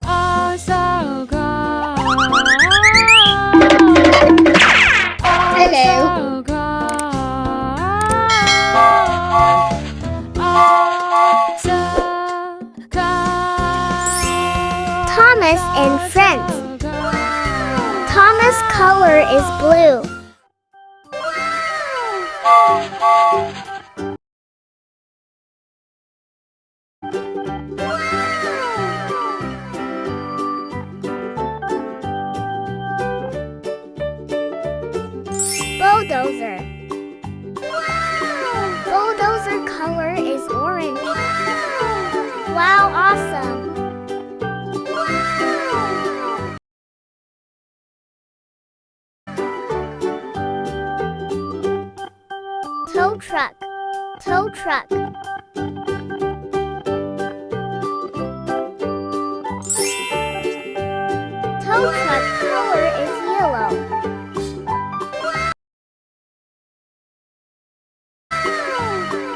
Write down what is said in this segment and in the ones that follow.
어서 가. Hello. 어서 가. 어서 가. Thomas and friends. Thomas' color is blue. Bulldozer. Bulldozer color is orange. Wow, awesome. Tow truck. Tow truck. Tow truck color is yellow.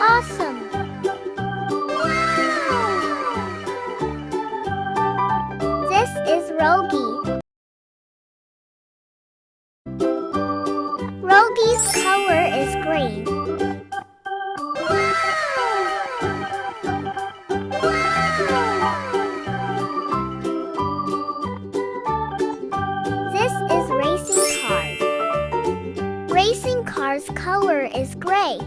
Awesome. This is Rogie. Rogie's color is green. This is Racing Cars. Racing Cars' color is gray.